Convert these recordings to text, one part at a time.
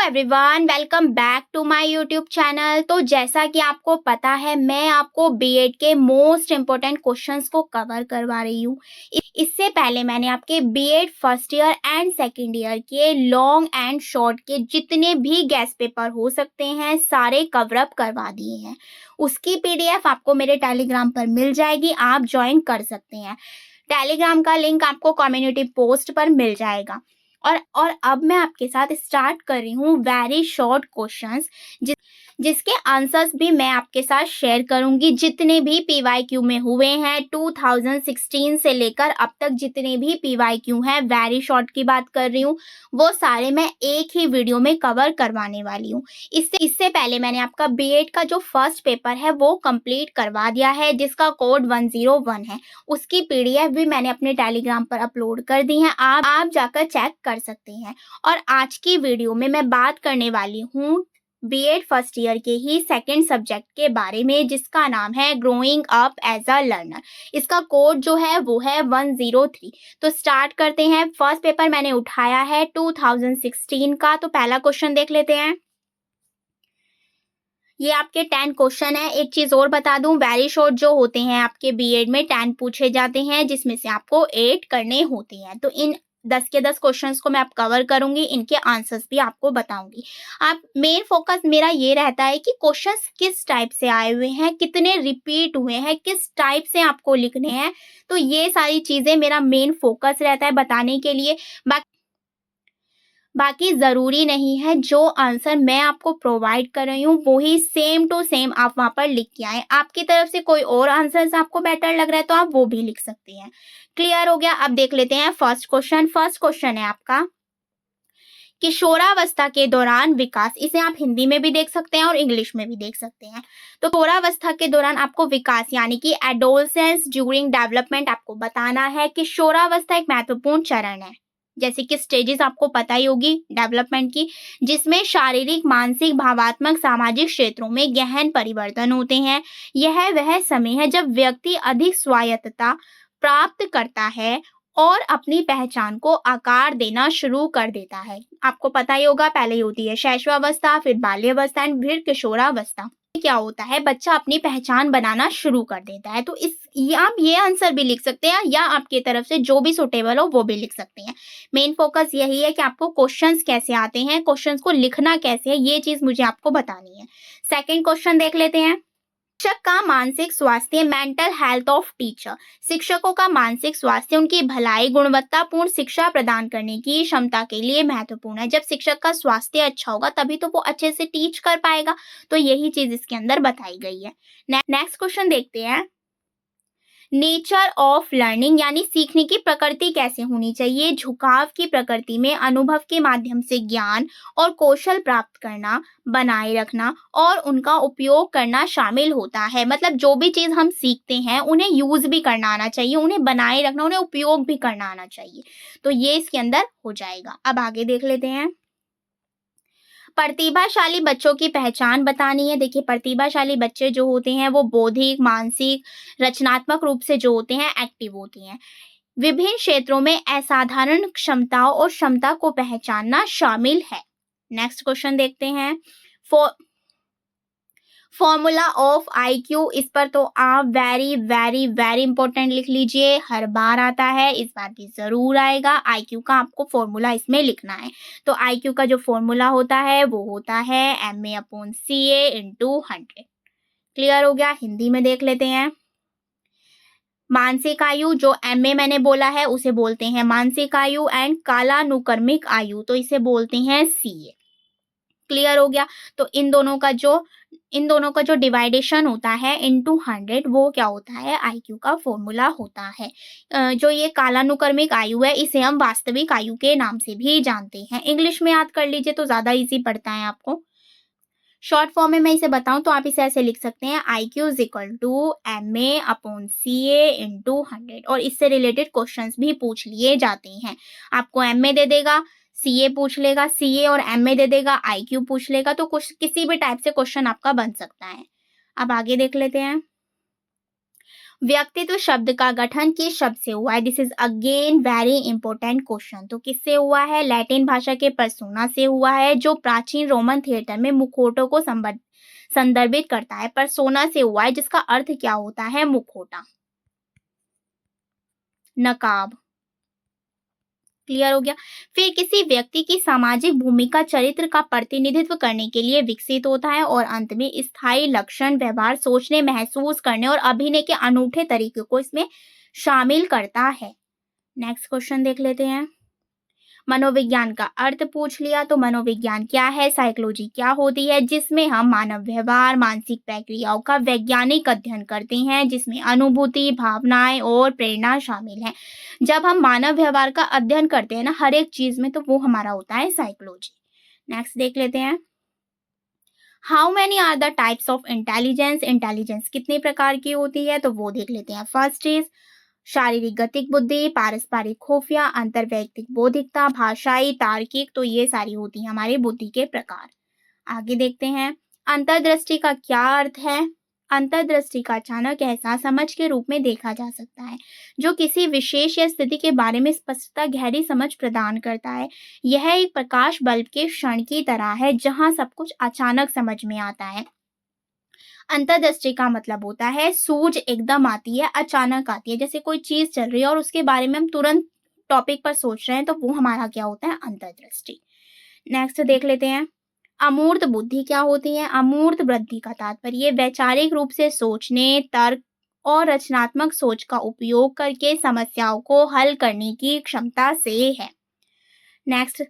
Everyone, welcome back to my YouTube channel. तो जैसा कि आपको पता है, मैं आपको बीएड के मोस्ट इम्पोर्टेंट क्वेश्चंस को कवर करवा रही हूँ। इससे पहले मैंने आपके BEd first year and second year के लॉन्ग एंड शॉर्ट के जितने भी गेस्ट पेपर हो सकते हैं सारे कवर अप करवा दिए हैं। उसकी पीडीएफ आपको मेरे टेलीग्राम पर मिल जाएगी, आप ज्वाइन कर सकते हैं। टेलीग्राम का लिंक आपको कम्युनिटी पोस्ट पर मिल जाएगा। और अब मैं आपके साथ स्टार्ट कर रही हूँ वेरी शॉर्ट क्वेश्चंस, जिसके आंसर्स भी मैं आपके साथ शेयर करूंगी। जितने भी पीवाईक्यू में हुए हैं 2016 से लेकर अब तक जितने भी पीवाईक्यू हैं, वेरी शॉर्ट की बात कर रही हूँ, वो सारे मैं एक ही वीडियो में कवर करवाने वाली हूँ। इससे पहले मैंने आपका बीएड का जो फर्स्ट पेपर है वो कंप्लीट करवा दिया है, जिसका कोड 101 है। उसकी पीडीएफ भी मैंने अपने टेलीग्राम पर अपलोड कर दी है, आप जाकर चेक कर सकते हैं। और आज की वीडियो में मैं बात करने वाली हूँ बीएड फर्स्ट ईयर के ही सेकंड सब्जेक्ट के बारे में, जिसका नाम है growing up as a learner. इसका कोड जो है वो है 103। तो स्टार्ट करते हैं। फर्स्ट पेपर मैंने उठाया है 2016 का। तो पहला क्वेश्चन देख लेते हैं। ये आपके 10 क्वेश्चन है। एक चीज और बता दूं, वेरी शॉर्ट जो होते हैं आपके बीएड में 10 पूछे जाते हैं, जिसमें से आपको 8 करने होते हैं। तो इन 10 के 10 क्वेश्चंस को मैं आप कवर करूंगी, इनके आंसर्स भी आपको बताऊंगी। आप मेन फोकस मेरा ये रहता है कि क्वेश्चंस किस टाइप से आए हुए हैं, कितने रिपीट हुए हैं, किस टाइप से आपको लिखने हैं। तो ये सारी चीजें मेरा मेन फोकस रहता है बताने के लिए। बाकी ज़रूरी नहीं है जो आंसर मैं आपको प्रोवाइड कर रही हूँ वही सेम टू सेम आप वहाँ पर लिख के आए। आपकी तरफ से कोई और आंसर्स आपको बेटर लग रहा है तो आप वो भी लिख सकते हैं। क्लियर हो गया? अब देख लेते हैं फर्स्ट क्वेश्चन। फर्स्ट क्वेश्चन है आपका, किशोरावस्था के दौरान विकास। इसे आप हिंदी में भी देख सकते हैं और इंग्लिश में भी देख सकते हैं। तो किशोरावस्था के दौरान आपको विकास यानी कि एडोलसेंस ड्यूरिंग डेवलपमेंट आपको बताना है। किशोरावस्था एक महत्वपूर्ण चरण है, जैसे कि स्टेजेस आपको पता ही होगी डेवलपमेंट की, जिसमें शारीरिक, मानसिक, भावात्मक, सामाजिक क्षेत्रों में गहन परिवर्तन होते हैं। यह वह समय है जब व्यक्ति अधिक स्वायत्तता प्राप्त करता है और अपनी पहचान को आकार देना शुरू कर देता है। आपको पता ही होगा, पहले होती है शैशवावस्था, फिर बाल्यावस्था एंड फिर किशोरावस्था। क्या होता है, बच्चा अपनी पहचान बनाना शुरू कर देता है। तो आप ये आंसर भी लिख सकते हैं या आपकी तरफ से जो भी सुटेबल हो वो भी लिख सकते हैं। मेन फोकस यही है कि आपको क्वेश्चंस कैसे आते हैं, क्वेश्चंस को लिखना कैसे है, ये चीज मुझे आपको बतानी है। सेकंड क्वेश्चन देख लेते हैं। शिक्षक का मानसिक स्वास्थ्य, मेंटल हेल्थ ऑफ टीचर। शिक्षकों का मानसिक स्वास्थ्य उनकी भलाई, गुणवत्तापूर्ण शिक्षा प्रदान करने की क्षमता के लिए महत्वपूर्ण है। जब शिक्षक का स्वास्थ्य अच्छा होगा तभी तो वो अच्छे से टीच कर पाएगा। तो यही चीज इसके अंदर बताई गई है। नेक्स्ट क्वेश्चन देखते हैं। नेचर ऑफ लर्निंग यानी सीखने की प्रकृति कैसे होनी चाहिए। झुकाव की प्रकृति में अनुभव के माध्यम से ज्ञान और कौशल प्राप्त करना, बनाए रखना और उनका उपयोग करना शामिल होता है। मतलब जो भी चीज हम सीखते हैं उन्हें यूज भी करना आना चाहिए, उन्हें बनाए रखना, उन्हें उपयोग भी करना आना चाहिए। तो ये इसके अंदर हो जाएगा। अब आगे देख लेते हैं। प्रतिभाशाली बच्चों की पहचान बतानी है। देखिए, प्रतिभाशाली बच्चे जो होते हैं वो बौद्धिक, मानसिक, रचनात्मक रूप से जो होते हैं एक्टिव होते हैं। विभिन्न क्षेत्रों में असाधारण क्षमताओं और क्षमता को पहचानना शामिल है। नेक्स्ट क्वेश्चन देखते हैं। फॉर्मूला ऑफ आईक्यू, इस पर तो आप वेरी वेरी वेरी इंपॉर्टेंट लिख लीजिए, हर बार आता है, इस बार भी जरूर आएगा। आईक्यू का आपको फॉर्मूला इसमें लिखना है। तो आईक्यू का जो फॉर्मूला होता है वो होता है MA/CA/100। क्लियर हो गया? हिंदी में देख लेते हैं। मानसिक आयु, जो MA मैंने बोला है उसे बोलते हैं मानसिक आयु, एंड कालानुक्रमिक आयु तो इसे बोलते हैं CA। क्लियर हो गया? तो इन दोनों का जो डिवाइडेशन होता है इनटू 100 वो क्या होता है, आईक्यू का फॉर्मूला होता है। जो ये कालानुक्रमिक आयु है इसे हम वास्तविक आयु के नाम से भी जानते हैं। इंग्लिश में याद कर लीजिए तो ज्यादा इजी पड़ता है आपको। शॉर्ट फॉर्म में मैं इसे बताऊं तो आप इसे ऐसे लिख सकते हैं, IQ is equal to MA/CA/100। और इससे रिलेटेड क्वेश्चंस भी पूछ लिए जाते हैं। आपको MA दे देगा, CA पूछ लेगा, CA और MA दे देगा, IQ पूछ लेगा। तो कुछ किसी भी टाइप से क्वेश्चन आपका बन सकता है। अब आगे देख लेते हैं। व्यक्तित्व शब्द का गठन किस शब्द से हुआ है? This is again very important question. तो किससे हुआ है? लैटिन भाषा के पर्सोना से हुआ है, जो प्राचीन रोमन थिएटर में मुखौटों को संदर्भित करता है। पर्सोना से हुआ है, जिसका अर्थ क्या होता है? मुखौटा, नकाब। क्लियर हो गया। फिर किसी व्यक्ति की सामाजिक भूमिका चरित्र का प्रतिनिधित्व करने के लिए विकसित होता है और अंत में स्थायी लक्षण, व्यवहार, सोचने, महसूस करने और अभिनय के अनूठे तरीके को इसमें शामिल करता है। नेक्स्ट क्वेश्चन देख लेते हैं। मनोविज्ञान का अर्थ पूछ लिया, तो मनोविज्ञान क्या है? साइकोलॉजी क्या होती है? जिसमें हम मानव व्यवहार, मानसिक प्रक्रियाओं का वैज्ञानिक अध्ययन करते हैं, जिसमें अनुभूति, भावनाएं और प्रेरणा शामिल है। जब हम मानव व्यवहार का अध्ययन करते हैं ना हर एक चीज में, तो वो हमारा होता है साइकोलॉजी। नेक्स्ट देख लेते हैं। How many are the types of intelligence? Intelligence कितने प्रकार की होती है? तो वो देख लेते हैं। फर्स्ट इज शारीरिक गतिक बुद्धि, पारस्परिक खुफिया, अंतर्वैयक्तिक बौद्धिकता, भाषाई, तार्किक। तो ये सारी होती है हमारी बुद्धि के प्रकार। आगे देखते हैं। अंतर्दृष्टि का क्या अर्थ है? अंतर्दृष्टि का अचानक एहसास समझ के रूप में देखा जा सकता है, जो किसी विशेष या स्थिति के बारे में स्पष्टता, गहरी समझ प्रदान करता है। यह एक प्रकाश बल्ब के क्षण की तरह है, जहां सब कुछ अचानक समझ में आता है। अंतर्दृष्टि का मतलब होता है सूझ एकदम आती है, अचानक आती है। जैसे कोई चीज चल रही है और उसके बारे में हम तुरंत टॉपिक पर सोच रहे हैं, तो वो हमारा क्या होता है? अंतर्दृष्टि। नेक्स्ट देख लेते हैं। अमूर्त बुद्धि क्या होती है? अमूर्त बुद्धि का तात्पर्य वैचारिक रूप से सोचने, तर्क और रचनात्मक सोच का उपयोग करके समस्याओं को हल करने की क्षमता से है। नेक्स्ट,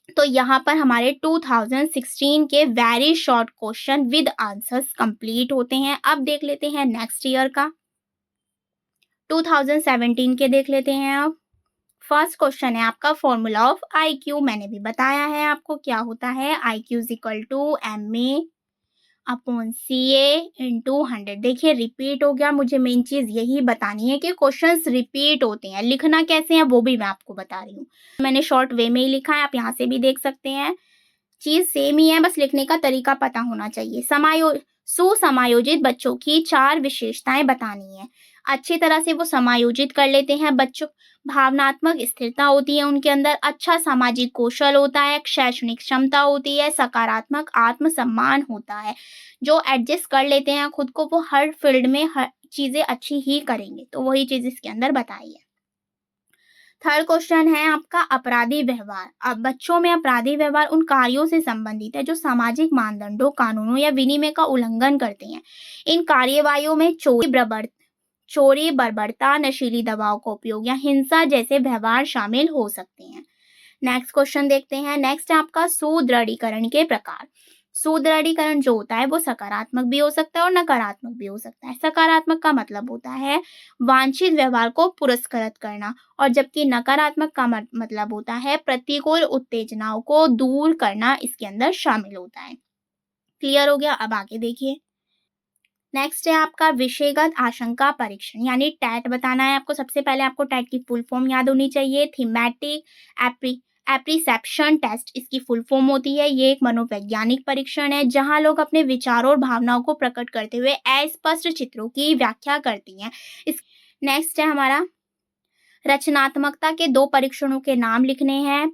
तो यहाँ पर हमारे 2016 के very short question with answers complete होते हैं। अब देख लेते हैं नेक्स्ट ईयर का, 2017 के देख लेते हैं। अब फर्स्ट क्वेश्चन है आपका फॉर्मूला ऑफ IQ। मैंने भी बताया है आपको क्या होता है। IQ is equal to MA upon CA into 100। देखिए रिपीट हो गया, मुझे मेन चीज यही बतानी है कि क्वेश्चंस रिपीट होते हैं। लिखना कैसे है वो भी मैं आपको बता रही हूँ। मैंने शॉर्ट वे में ही लिखा है, आप यहाँ से भी देख सकते हैं। चीज सेम ही है, बस लिखने का तरीका पता होना चाहिए। सुसमायोजित बच्चों की 4 विशेषताएं बतानी है। अच्छी तरह से वो समायोजित कर लेते हैं बच्चों। भावनात्मक स्थिरता होती है उनके अंदर, अच्छा सामाजिक कौशल होता है, शैक्षणिक क्षमता होती है, सकारात्मक आत्मसम्मान होता है। जो एडजस्ट कर लेते हैं खुद को, वो हर फील्ड में हर चीजें अच्छी ही करेंगे। तो वही चीज इसके अंदर बताई है। थर्ड क्वेश्चन है आपका अपराधी व्यवहार। अब बच्चों में अपराधी व्यवहार उन कार्यों से संबंधित है जो सामाजिक मानदंडों, कानूनों या विनिमय का उल्लंघन करते हैं। इन कार्यवाहियों में चोरी, बर्बरता, नशीली दवाओं का उपयोग या हिंसा जैसे व्यवहार शामिल हो सकते हैं। नेक्स्ट क्वेश्चन देखते हैं। नेक्स्ट है आपका सुदृढ़ीकरण के प्रकार। सुदृढ़ीकरण जो होता है वो सकारात्मक भी हो सकता है और नकारात्मक भी हो सकता है। सकारात्मक का मतलब होता है वांछित व्यवहार को पुरस्कृत करना, और जबकि नकारात्मक का मतलब होता है प्रतिकूल उत्तेजनाओं को दूर करना, इसके अंदर शामिल होता है। क्लियर हो गया। अब आगे देखिए। नेक्स्ट है आपका विषयगत आशंका परीक्षण, यानी टैट बताना है आपको। सबसे पहले आपको टैट की फुल फॉर्म याद होनी चाहिए। थीमेटिक एप्रीसेप्शन टेस्ट इसकी फुल फॉर्म होती है। ये एक मनोवैज्ञानिक परीक्षण है जहां लोग अपने विचारों और भावनाओं को प्रकट करते हुए अस्पष्ट चित्रों की व्याख्या करती हैं। इस नेक्स्ट है हमारा रचनात्मकता के 2 परीक्षणों के नाम लिखने हैं।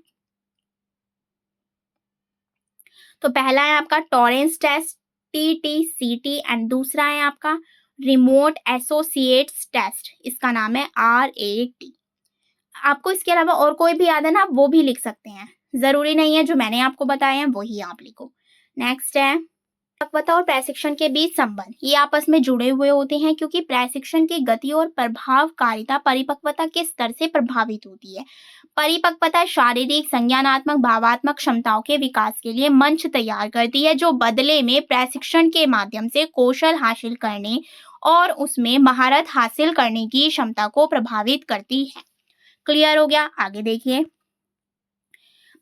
तो पहला है आपका टॉरेंस टेस्ट TTCT एंड दूसरा है आपका रिमोट एसोसिएट्स टेस्ट, इसका नाम है RAT। आपको इसके अलावा और कोई भी याद है ना, आप वो भी लिख सकते हैं, जरूरी नहीं है जो मैंने आपको बताए हैं वही आप लिखो। नेक्स्ट है परिपक्वता और प्रशिक्षण के बीच संबंध। ये आपस में जुड़े हुए होते हैं क्योंकि प्रशिक्षण की गति और प्रभावकारिता परिपक्वता के स्तर से प्रभावित होती है। परिपक्वता शारीरिक, संज्ञानात्मक, भावात्मक क्षमताओं के विकास के लिए मंच तैयार करती है, जो बदले में प्रशिक्षण के माध्यम से कौशल हासिल करने और उसमें महारत हासिल करने की क्षमता को प्रभावित करती है। क्लियर हो गया। आगे देखिए।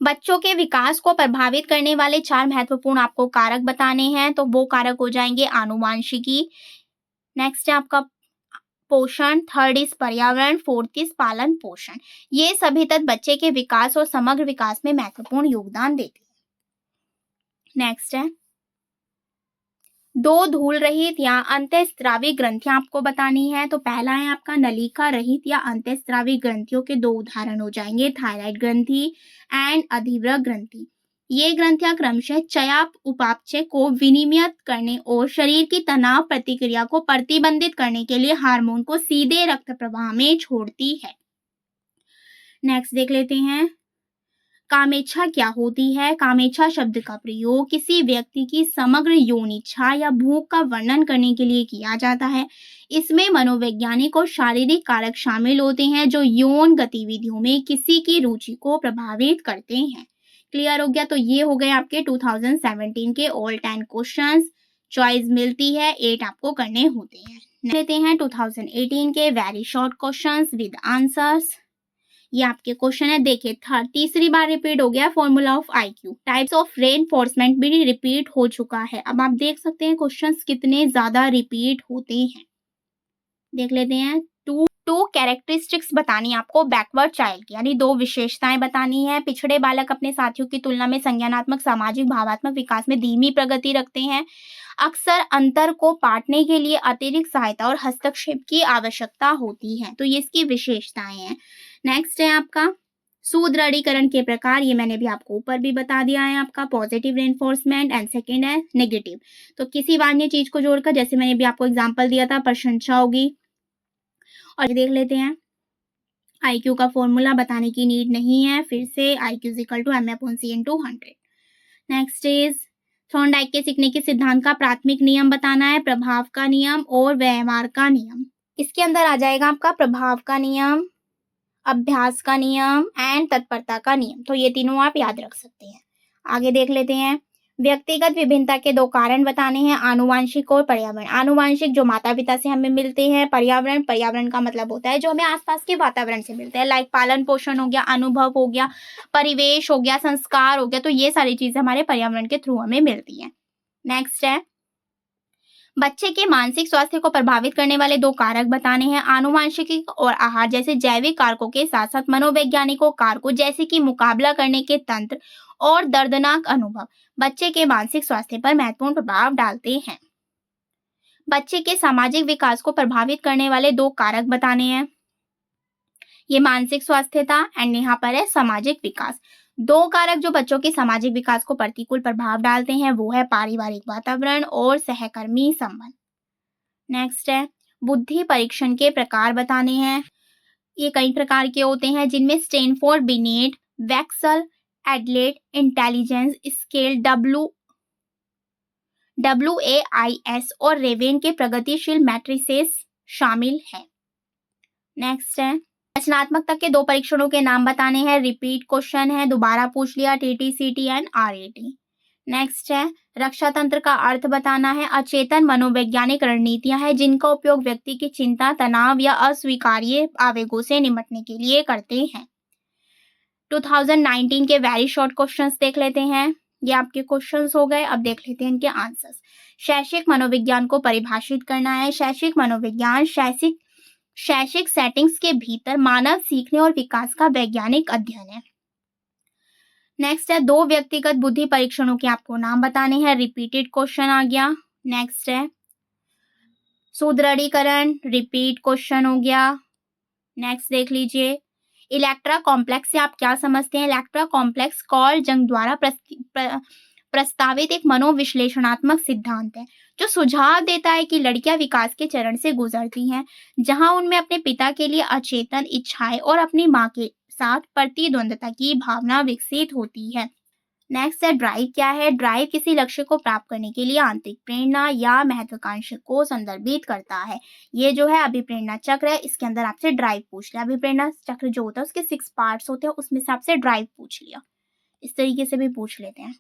बच्चों के विकास को प्रभावित करने वाले 4 महत्वपूर्ण आपको कारक बताने हैं। तो वो कारक हो जाएंगे आनुवांशिकी, नेक्स्ट है आपका पोषण, थर्ड इज पर्यावरण, फोर्थ इज पालन पोषण। ये सभी तत्व बच्चे के विकास और समग्र विकास में महत्वपूर्ण योगदान देते हैं। नेक्स्ट है दो धूल रहित या अंतःस्रावी ग्रंथियां आपको बतानी है। तो पहला है आपका नलिका रहित या अंतःस्रावी ग्रंथियों के दो उदाहरण हो जाएंगे, थायराइड ग्रंथि एंड अधिवृक्क ग्रंथि। ये ग्रंथियां क्रमशः चयाप उपापचय को विनियमित करने और शरीर की तनाव प्रतिक्रिया को प्रतिबंधित करने के लिए हार्मोन को सीधे रक्त प्रवाह में छोड़ती है। नेक्स्ट देख लेते हैं, कामेच्छा क्या होती है। कामेच्छा शब्द का प्रयोग किसी व्यक्ति की समग्र यौनिच्छा या भूख का वर्णन करने के लिए किया जाता है। इसमें मनोवैज्ञानिक और शारीरिक कारक शामिल होते हैं जो यौन गतिविधियों में किसी की रुचि को प्रभावित करते हैं। क्लियर हो गया। तो ये हो गए आपके 2017 के ऑल 10 क्वेश्चंस। चॉइस मिलती है 8 आपको करने होते हैं। लेते हैं 2018 के very short questions with answers. ये आपके क्वेश्चन है, देखिए तीसरी बार रिपीट हो गया formula of IQ. Types of reinforcement भी रिपीट हो चुका है। अब आप देख सकते हैं क्वेश्चंस कितने ज्यादा रिपीट होते हैं। देख लेते हैं, टू कैरेक्टरिस्टिक्स बतानी है आपको बैकवर्ड चाइल्ड की, यानी दो विशेषताएं बतानी है। पिछड़े बालक अपने साथियों की तुलना में संज्ञानात्मक, सामाजिक, भावात्मक विकास में धीमी प्रगति रखते हैं। अक्सर अंतर को पाटने के लिए अतिरिक्त सहायता और हस्तक्षेप की आवश्यकता होती है। तो ये इसकी विशेषताएं हैं। नेक्स्ट है आपका सुदृढ़ीकरण के प्रकार, ये मैंने भी आपको ऊपर भी बता दिया है, आपका पॉजिटिव रेनफोर्समेंट एंड सेकेंड है नेगेटिव। तो किसी वाण्य चीज को जोड़कर, जैसे मैंने भी आपको एग्जाम्पल दिया था, प्रशंसा होगी। और देख लेते हैं, आईक्यू का फॉर्मूला बताने की नीड नहीं है, फिर से IQ = m/c/100। Next is Thorndike के सीखने के सिद्धांत का प्राथमिक नियम बताना है, प्रभाव का नियम और व्यवहार का नियम। इसके अंदर आ जाएगा आपका प्रभाव का नियम, अभ्यास का नियम एंड तत्परता का नियम। तो ये तीनों आप याद रख सकते हैं। आगे देख लेते हैं, व्यक्तिगत विभिन्नता के दो कारण बताने हैं, आनुवांशिक और पर्यावरण। आनुवांशिक जो माता पिता से हमें मिलते हैं, पर्यावरण का मतलब होता है जो हमें आसपास के वातावरण से मिलते हैं, लाइक पालन पोषण हो गया, अनुभव हो गया, परिवेश हो गया, संस्कार हो गया। तो ये सारी चीजें हमारे पर्यावरण के थ्रू हमें मिलती है। नेक्स्ट है, बच्चे के मानसिक स्वास्थ्य को प्रभावित करने वाले दो कारक बताने हैं, आनुवांशिक और आहार जैसे जैविक कारकों के साथ साथ मनोवैज्ञानिकों कारकों जैसे कि मुकाबला करने के तंत्र और दर्दनाक अनुभव बच्चे के मानसिक स्वास्थ्य पर महत्वपूर्ण प्रभाव डालते हैं। बच्चे के सामाजिक विकास को प्रभावित करने वाले दो कारक बताने हैं, ये मानसिक स्वास्थ्य था एंड यहाँ पर है सामाजिक विकास। दो कारक जो बच्चों के सामाजिक विकास को प्रतिकूल प्रभाव डालते हैं वो है पारिवारिक वातावरण और सहकर्मी संबंध। नेक्स्ट है, बुद्धि परीक्षण के प्रकार बताने हैं। ये कई प्रकार के होते हैं जिनमें Stanford Binet, Wechsler, adult intelligence scale, WAIS और रेवेन के प्रगतिशील मैट्रिसेस शामिल है। नेक्स्ट है, रचनात्मकता के दो परीक्षणों के नाम बताने हैं, रिपीट क्वेश्चन है, दोबारा पूछ लिया, TTCT एंड RAT। नेक्स्ट है, रक्षा तंत्र का अर्थ बताना है, अचेतन मनोवैज्ञानिक रणनीतियां हैं जिनका उपयोग व्यक्ति की चिंता, तनाव या अस्वीकार्य आवेगों से निपटने के लिए करते हैं। 2019 के वेरी शॉर्ट क्वेश्चंस देख लेते हैं। ये आपके क्वेश्चंस हो गए। अब देख लेते हैं इनके आंसर्स। शैक्षिक मनोविज्ञान को परिभाषित करना है। शैक्षिक मनोविज्ञान शैक्षिक सेटिंग्स के भीतर मानव सीखने और विकास का वैज्ञानिक अध्ययन है। नेक्स्ट है, दो व्यक्तिगत बुद्धि परीक्षणों के आपको नाम बताने हैं, रिपीटेड क्वेश्चन आ गया। नेक्स्ट है, सुदृढ़ीकरण, रिपीट क्वेश्चन हो गया। नेक्स्ट देख लीजिए, इलेक्ट्रा कॉम्प्लेक्स से आप क्या समझते हैं। इलेक्ट्रा कॉम्प्लेक्स कार्ल जंग द्वारा प्रस्तावित एक मनोविश्लेषणात्मक सिद्धांत है जो सुझाव देता है कि लड़कियां विकास के चरण से गुजरती हैं जहां उनमें अपने पिता के लिए अचेतन इच्छाएं और अपनी मां के साथ प्रतिद्वंद्विता की भावना विकसित होती है। नेक्स्ट है, ड्राइव क्या है। ड्राइव किसी लक्ष्य को प्राप्त करने के लिए आंतरिक प्रेरणा या महत्वाकांक्षा को संदर्भित करता है। ये जो है अभिप्रेरणा चक्र है, इसके अंदर आपसे ड्राइव पूछ लिया। अभिप्रेरणा चक्र जो होता है उसके 6 पार्ट्स होते हैं, उसमें से आपसे ड्राइव पूछ लिया। इस तरीके से भी पूछ लेते हैं।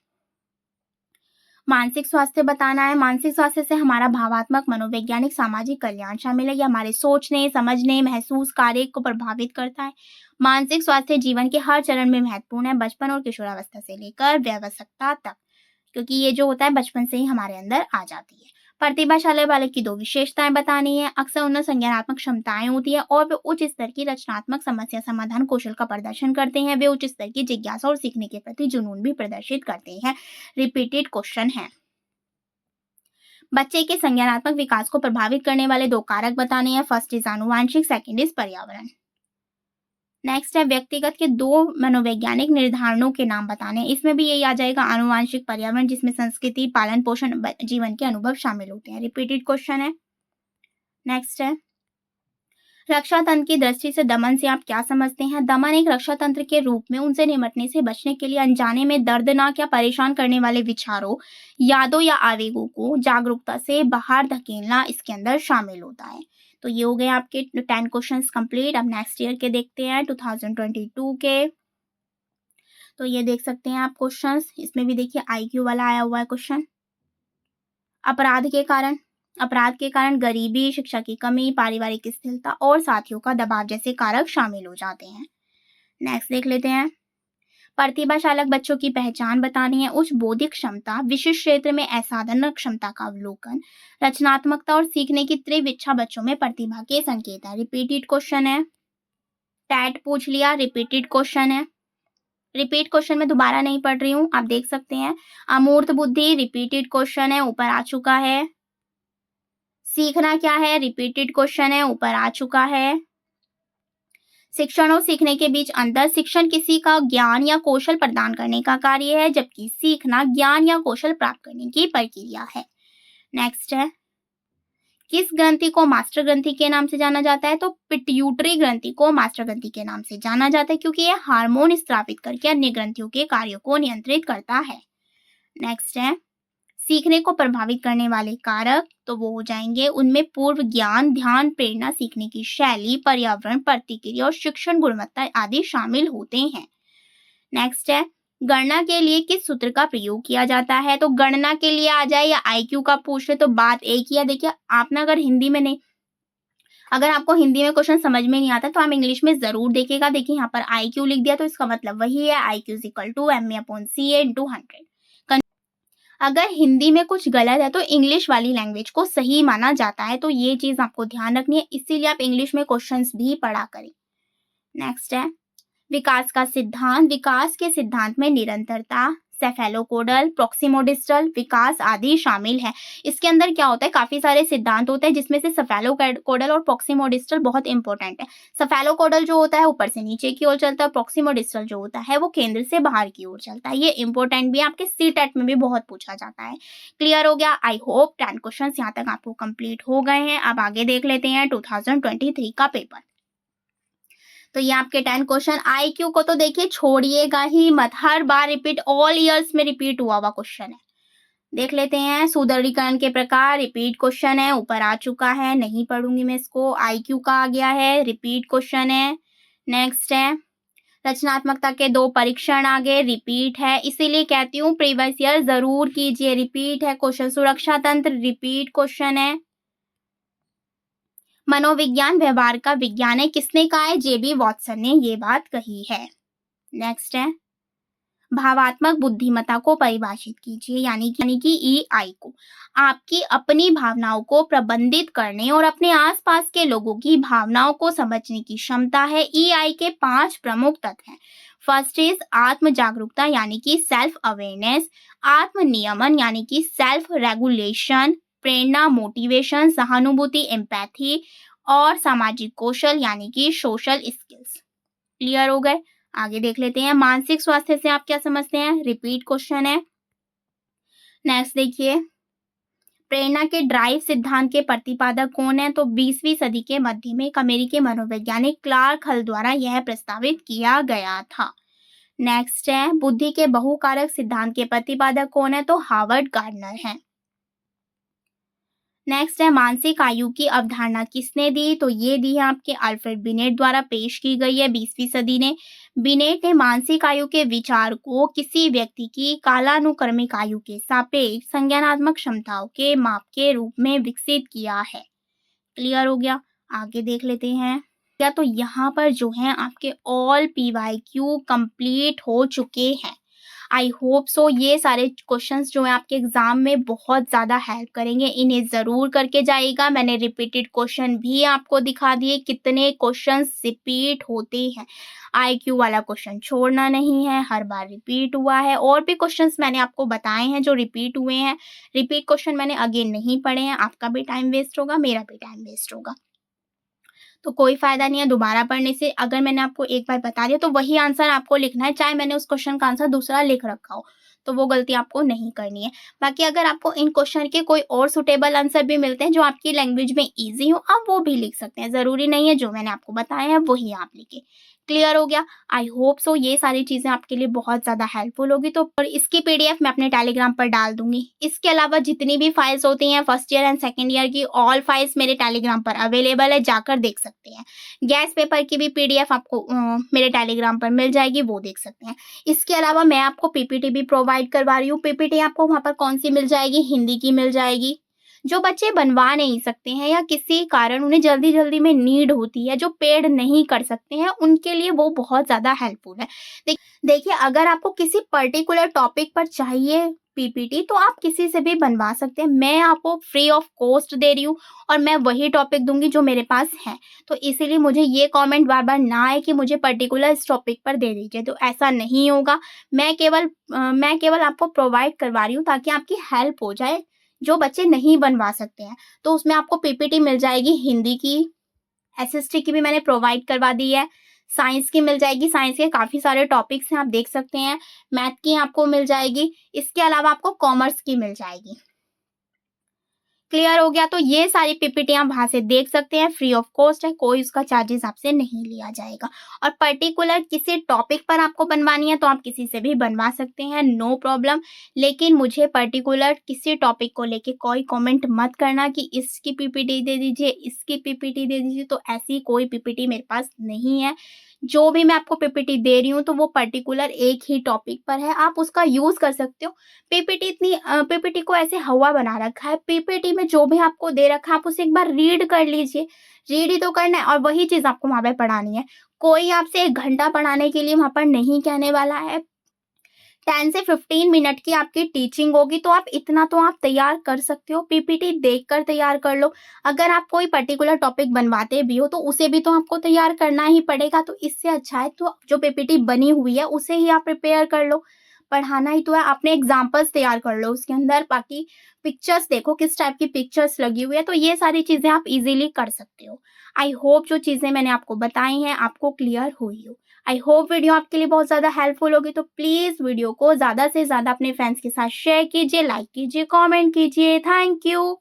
मानसिक स्वास्थ्य बताना है। मानसिक स्वास्थ्य से हमारा भावात्मक, मनोवैज्ञानिक, सामाजिक कल्याण शामिल है। यह हमारे सोचने, समझने, महसूस कार्य को प्रभावित करता है। मानसिक स्वास्थ्य जीवन के हर चरण में महत्वपूर्ण है, बचपन और किशोरावस्था से लेकर वयस्कता तक, क्योंकि ये जो होता है बचपन से ही हमारे अंदर आ जाती है। प्रतिभाशाली बालक की दो विशेषताएं बतानी है। अक्सर उन्हें संज्ञानात्मक क्षमताएं होती है और वे उच्च स्तर की रचनात्मक समस्या समाधान कौशल का प्रदर्शन करते हैं। वे उच्च स्तर की जिज्ञासा और सीखने के प्रति जुनून भी प्रदर्शित करते हैं। रिपीटेड क्वेश्चन है। बच्चे के संज्ञानात्मक विकास को प्रभावित करने वाले 2 कारक बताने हैं। फर्स्ट इज आनुवांशिक, सेकंड इज पर्यावरण। नेक्स्ट है व्यक्तिगत के 2 मनोवैज्ञानिक निर्धारणों के नाम बताने हैं। इसमें भी यही आ जाएगा आनुवांशिक, पर्यावरण, जिसमें संस्कृति, पालन पोषण, जीवन के अनुभव शामिल होते हैं। रिपीटेड क्वेश्चन है। नेक्स्ट है रक्षा तंत्र की दृष्टि से दमन से आप क्या समझते हैं? दमन एक रक्षा तंत्र के रूप में उनसे निपटने से बचने के लिए अनजाने में दर्दनाक या परेशान करने वाले विचारों, यादों या आवेगों को जागरूकता से बाहर धकेलना इसके अंदर शामिल होता है। तो ये हो गए आपके 10 क्वेश्चंस कंप्लीट। अब नेक्स्ट ईयर के देखते हैं 2022 के। तो ये देख सकते हैं आप क्वेश्चंस, इसमें भी देखिए IQ वाला आया हुआ है क्वेश्चन। अपराध के कारण गरीबी, शिक्षा की कमी, पारिवारिक स्थिरता और साथियों का दबाव जैसे कारक शामिल हो जाते हैं। नेक्स्ट देख लेते हैं प्रतिभाशालक बच्चों की पहचान बतानी है। उच्च बौद्धिक क्षमता, विशिष्ट क्षेत्र में असाधारण क्षमता का अवलोकन, रचनात्मकता और सीखने की तीव्र इच्छा बच्चों में प्रतिभा के संकेत है। रिपीटेड क्वेश्चन है, टैट पूछ लिया, रिपीटेड क्वेश्चन है। रिपीट क्वेश्चन में दोबारा नहीं पढ़ रही हूँ, आप देख सकते हैं। अमूर्त बुद्धि, रिपीटेड क्वेश्चन है, ऊपर आ चुका है। सीखना क्या है, रिपीटेड क्वेश्चन है, ऊपर आ चुका है। शिक्षण और सीखने के बीच अंतर, शिक्षण किसी का ज्ञान या कौशल प्रदान करने का कार्य है, जबकि सीखना ज्ञान या कौशल प्राप्त करने की प्रक्रिया है। नेक्स्ट है किस ग्रंथि को मास्टर ग्रंथि के नाम से जाना जाता है? तो पिट्यूटरी ग्रंथि को मास्टर ग्रंथि के नाम से जाना जाता है, क्योंकि यह हार्मोन स्रावित करके अन्य ग्रंथियों के कार्यों को नियंत्रित करता है। नेक्स्ट है सीखने को प्रभावित करने वाले कारक, तो वो हो जाएंगे उनमें पूर्व ज्ञान, ध्यान, प्रेरणा, सीखने की शैली, पर्यावरण, प्रतिक्रिया और शिक्षण गुणवत्ता आदि शामिल होते हैं। नेक्स्ट है गणना के लिए किस सूत्र का प्रयोग किया जाता है? तो गणना के लिए आ जाए या IQ का पूछ ले तो बात एक ही है। देखिए आप ना अगर आपको हिंदी में क्वेश्चन समझ में नहीं आता तो आप इंग्लिश में जरूर देखिएगा। देखिए यहाँ पर IQ लिख दिया तो इसका मतलब वही है, IQ = MA/CA × 100। अगर हिंदी में कुछ गलत है तो इंग्लिश वाली लैंग्वेज को सही माना जाता है, तो ये चीज आपको ध्यान रखनी है, इसीलिए आप इंग्लिश में क्वेश्चंस भी पढ़ा करें। नेक्स्ट है विकास का सिद्धांत। विकास के सिद्धांत में निरंतरता, सेफेलोकोडल, प्रोक्सिमोडिस्टल विकास आदि शामिल है। इसके अंदर क्या होता है, काफी सारे सिद्धांत होते हैं, जिसमें से सेफेलोकोडल और प्रोक्सिमोडिस्टल बहुत इंपॉर्टेंट है। सेफेलोकोडल जो होता है ऊपर से नीचे की ओर चलता है, प्रोक्सिमोडिस्टल जो होता है वो केंद्र से बाहर की ओर चलता है। ये इंपॉर्टेंट भी है, आपके CTET में भी बहुत पूछा जाता है। क्लियर हो गया? आई होप 10 क्वेश्चन यहाँ तक आपको कंप्लीट हो गए हैं। अब आगे देख लेते हैं 2023 का पेपर। तो ये आपके 10 क्वेश्चन। IQ को तो देखिए छोड़िएगा ही मत, हर बार रिपीट, ऑल ईयर्स में रिपीट हुआ क्वेश्चन है। देख लेते हैं सुदृढ़ीकरण के प्रकार, रिपीट क्वेश्चन है, ऊपर आ चुका है, नहीं पढ़ूंगी मैं इसको। IQ का आ गया है, रिपीट क्वेश्चन है। नेक्स्ट है रचनात्मकता के 2 परीक्षण आ गए, रिपीट है, इसीलिए कहती हूँ प्रीवियस ईयर जरूर कीजिए, रिपीट है क्वेश्चन। सुरक्षा तंत्र, रिपीट क्वेश्चन है। मनोविज्ञान व्यवहार का विज्ञान है, किसने कहा है? JB वॉटसन ने ये बात कही है। नेक्स्ट है भावात्मक बुद्धिमत्ता को परिभाषित कीजिए, यानी कि EI को। आपकी अपनी भावनाओं को प्रबंधित करने और अपने आसपास के लोगों की भावनाओं को समझने की क्षमता है। EI के 5 प्रमुख तत्व हैं। फर्स्ट इज आत्म जागरूकता, यानी कि सेल्फ अवेयरनेस, आत्म नियमन यानी कि सेल्फ रेगुलेशन, प्रेरणा मोटिवेशन, सहानुभूति एम्पैथी और सामाजिक कौशल यानी कि सोशल स्किल्स। क्लियर हो गए? आगे देख लेते हैं मानसिक स्वास्थ्य से आप क्या समझते हैं, रिपीट क्वेश्चन है। नेक्स्ट देखिए प्रेरणा के ड्राइव सिद्धांत के प्रतिपादक कौन है? तो 20वीं सदी के मध्य में एक अमेरिकी मनोवैज्ञानिक क्लार्क हल द्वारा यह प्रस्तावित किया गया था। नेक्स्ट है बुद्धि के बहुकारक सिद्धांत के प्रतिपादक कौन है? तो हार्वर्ड गार्डनर है। नेक्स्ट है मानसिक आयु की अवधारणा किसने दी? तो ये दी है आपके अल्फ्रेड बिनेट द्वारा पेश की गई है 20वीं सदी ने। बिनेट ने मानसिक आयु के विचार को किसी व्यक्ति की कालानुक्रमिक आयु के सापेक्ष संज्ञानात्मक क्षमताओं के माप के रूप में विकसित किया है। क्लियर हो गया? आगे देख लेते हैं। या तो यहाँ पर जो है आपके ऑल PYQ कंप्लीट हो चुके हैं। आई होप सो ये सारे क्वेश्चंस जो हैं आपके एग्ज़ाम में बहुत ज़्यादा हेल्प करेंगे, इन्हें ज़रूर करके जाइएगा। मैंने रिपीटेड क्वेश्चन भी आपको दिखा दिए, कितने क्वेश्चंस रिपीट होते हैं। आईक्यू वाला क्वेश्चन छोड़ना नहीं है, हर बार रिपीट हुआ है, और भी क्वेश्चंस मैंने आपको बताए हैं जो रिपीट हुए हैं। रिपीट क्वेश्चन मैंने अगेन नहीं पढ़े हैं, आपका भी टाइम वेस्ट होगा, मेरा भी टाइम वेस्ट होगा। तो कोई फ़ायदा नहीं है दोबारा पढ़ने से। अगर मैंने आपको एक बार बता दिया तो वही आंसर आपको लिखना है, चाहे मैंने उस क्वेश्चन का आंसर दूसरा लिख रखा हो, तो वो गलती आपको नहीं करनी है। बाकी अगर आपको इन क्वेश्चन के कोई और सूटेबल आंसर भी मिलते हैं जो आपकी लैंग्वेज में ईज़ी हो, आप वो भी लिख सकते हैं। ज़रूरी नहीं है जो मैंने आपको बताया है वही आप लिखें। क्लियर हो गया? आई होप सो ये सारी चीज़ें आपके लिए बहुत ज़्यादा हेल्पफुल होगी। तो और इसकी पीडीएफ मैं अपने टेलीग्राम पर डाल दूँगी। इसके अलावा जितनी भी फाइल्स होती हैं first year and second year की, ऑल फाइल्स मेरे टेलीग्राम पर अवेलेबल है, जाकर देख सकते हैं। गैस पेपर की भी पीडीएफ आपको मेरे टेलीग्राम पर मिल जाएगी, वो देख सकते हैं। इसके अलावा मैं आपको पीपीटी भी प्रोवाइड करवा रही हूँ। पीपीटी आपको वहाँ पर कौन-सी मिल जाएगी? हिंदी की मिल जाएगी। जो बच्चे बनवा नहीं सकते हैं या किसी कारण उन्हें जल्दी-जल्दी में नीड होती है, जो पेड नहीं कर सकते हैं, उनके लिए वो बहुत ज़्यादा हेल्पफुल है। देखिए, अगर आपको किसी पर्टिकुलर टॉपिक पर चाहिए पीपीटी तो आप किसी से भी बनवा सकते हैं। मैं आपको फ्री ऑफ कॉस्ट दे रही हूँ और मैं वही टॉपिक दूँगी जो मेरे पास है। तो इसीलिए मुझे ये कमेंट बार-बार ना आए कि मुझे पर्टिकुलर इस टॉपिक पर दे दीजिए, तो ऐसा नहीं होगा। मैं केवल आपको प्रोवाइड करवा रही हूँ ताकि आपकी हेल्प हो जाए, जो बच्चे नहीं बनवा सकते हैं। तो उसमें आपको पीपीटी मिल जाएगी हिंदी की, एसएसटी की भी मैंने प्रोवाइड करवा दी है, साइंस की मिल जाएगी, साइंस के काफ़ी सारे टॉपिक्स हैं आप देख सकते हैं, मैथ की आपको मिल जाएगी, इसके अलावा आपको कॉमर्स की मिल जाएगी। क्लियर हो गया? तो ये सारी पीपीटी आप वहाँ से देख सकते हैं, फ्री ऑफ कॉस्ट है, कोई उसका चार्जेस आपसे नहीं लिया जाएगा। और पर्टिकुलर किसी टॉपिक पर आपको बनवानी है तो आप किसी से भी बनवा सकते हैं, नो प्रॉब्लम। लेकिन मुझे पर्टिकुलर किसी टॉपिक को लेके कोई कमेंट मत करना कि इसकी पीपीटी दे दीजिए, इसकी पीपीटी दे दीजिए, तो ऐसी कोई पीपीटी मेरे पास नहीं है। जो भी मैं आपको पीपीटी दे रही हूँ तो वो पर्टिकुलर एक ही टॉपिक पर है, आप उसका यूज़ कर सकते हो। पीपीटी को ऐसे हवा बना रखा है, पीपीटी में जो भी आपको दे रखा है आप उसे एक बार रीड कर लीजिए, रीड ही तो करना है और वही चीज़ आपको वहाँ पे पढ़ानी है। कोई आपसे 1 घंटा पढ़ाने के लिए वहाँ पर नहीं कहने वाला है। 10 से 15 मिनट की आपकी टीचिंग होगी तो आप इतना तो आप तैयार कर सकते हो, पीपीटी देखकर तैयार कर लो। अगर आप कोई पर्टिकुलर टॉपिक बनवाते भी हो तो उसे भी तो आपको तैयार करना ही पड़ेगा, तो इससे अच्छा है तो जो पीपीटी बनी हुई है उसे ही आप प्रिपेयर कर लो। पढ़ाना ही तो है, अपने एग्ज़ाम्पल्स तैयार कर लो उसके अंदर, बाकी पिक्चर्स देखो किस टाइप की पिक्चर्स लगी हुई है, तो ये सारी चीज़ें आप ईज़िली कर सकते हो। आई होप जो चीज़ें मैंने आपको बताई हैं आपको क्लियर हुई हो। आई होप वीडियो आपके लिए बहुत ज़्यादा हेल्पफुल होगी, तो प्लीज़ वीडियो को ज़्यादा से ज़्यादा अपने फ्रेंड्स के साथ शेयर कीजिए, लाइक कीजिए, कमेंट कीजिए। Thank you.